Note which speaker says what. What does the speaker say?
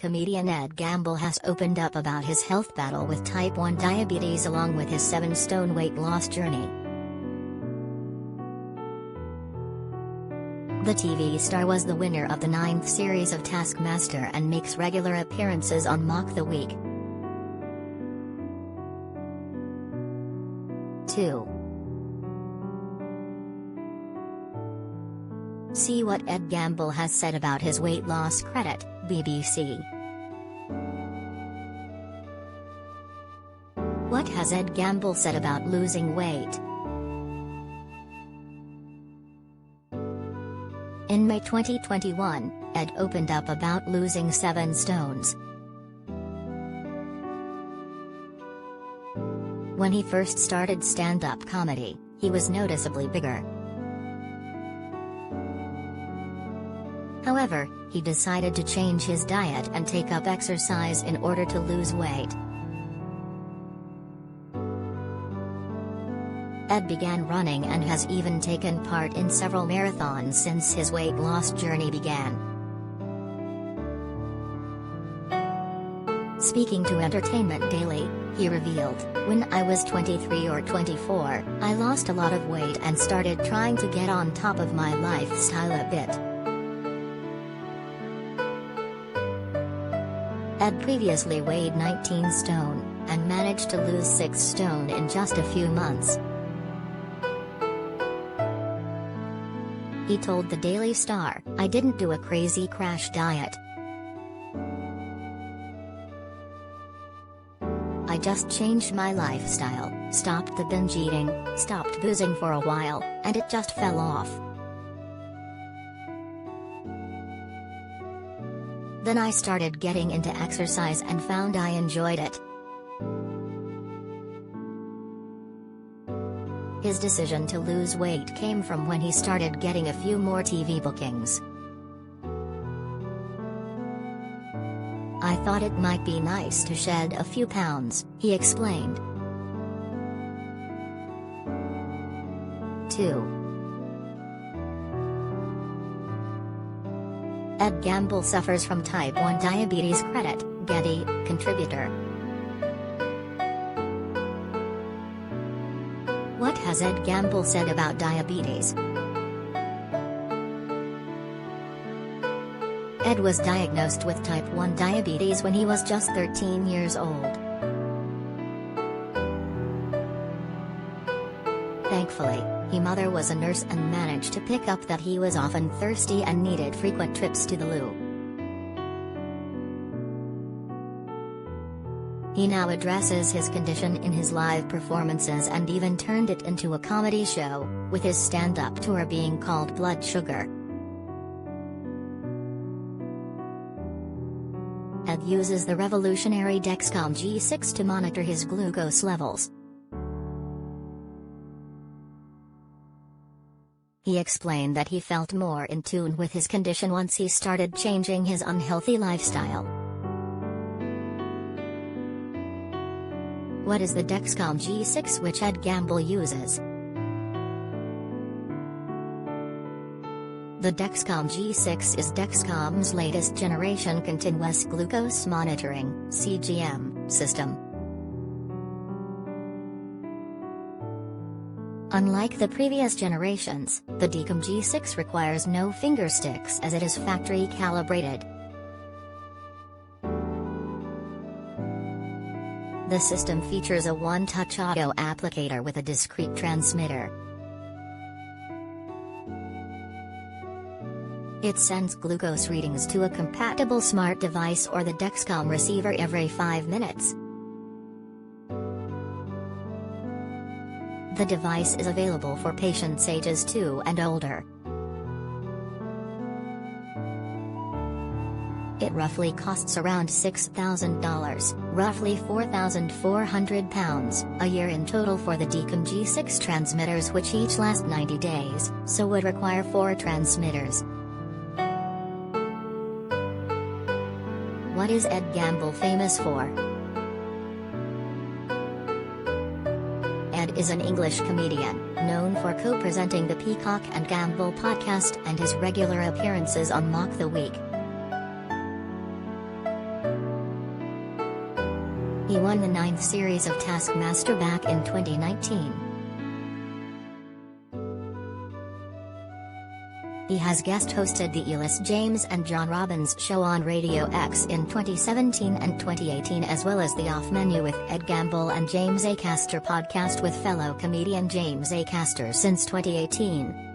Speaker 1: Comedian Ed Gamble has opened up about his health battle with type 1 diabetes along with his 7-stone weight loss journey. The TV star was the winner of the 9th series of Taskmaster and makes regular appearances on Mock the Week. 2. See what Ed Gamble has said about his weight loss credit, BBC. What has Ed Gamble said about losing weight? In May 2021, Ed opened up about losing 7 stones. When he first started stand-up comedy, he was noticeably bigger. However, he decided to change his diet and take up exercise in order to lose weight. Ed began running and has even taken part in several marathons since his weight loss journey began. Speaking to Entertainment Daily, he revealed, "When I was 23 or 24, I lost a lot of weight and started trying to get on top of my lifestyle a bit." Ed previously weighed 19 stone, and managed to lose 6 stone in just a few months. He told the Daily Star, "I didn't do a crazy crash diet. I just changed my lifestyle, stopped the binge eating, stopped boozing for a while, and it just fell off. Then I started getting into exercise and found I enjoyed it." His decision to lose weight came from when he started getting a few more TV bookings. "I thought it might be nice to shed a few pounds," he explained. 2. Ed Gamble suffers from type 1 diabetes. Credit, Getty, contributor. What has Ed Gamble said about diabetes? Ed was diagnosed with type 1 diabetes when he was just 13 years old. Thankfully, his mother was a nurse and managed to pick up that he was often thirsty and needed frequent trips to the loo. He now addresses his condition in his live performances and even turned it into a comedy show, with his stand-up tour being called Blood Sugar. Ed uses the revolutionary Dexcom G6 to monitor his glucose levels. He explained that he felt more in tune with his condition once he started changing his unhealthy lifestyle. What is the Dexcom G6 which Ed Gamble uses? The Dexcom G6 is Dexcom's latest generation continuous glucose monitoring (CGM) system. Unlike the previous generations, the Dexcom G6 requires no finger sticks as it is factory calibrated. The system features a one-touch auto applicator with a discrete transmitter. It sends glucose readings to a compatible smart device or the Dexcom receiver every 5 minutes. The device is available for patients ages 2 and older. It roughly costs around $6,000, roughly £4,400, a year in total for the Dexcom G6 transmitters, which each last 90 days, so would require 4 transmitters. What is Ed Gamble famous for? Ed is an English comedian, known for co-presenting the Peacock and Gamble podcast and his regular appearances on Mock the Week. He won the 9th series of Taskmaster back in 2019. He has guest-hosted the Elis James and John Robbins show on Radio X in 2017 and 2018, as well as the Off Menu with Ed Gamble and James Acaster podcast with fellow comedian James Acaster since 2018.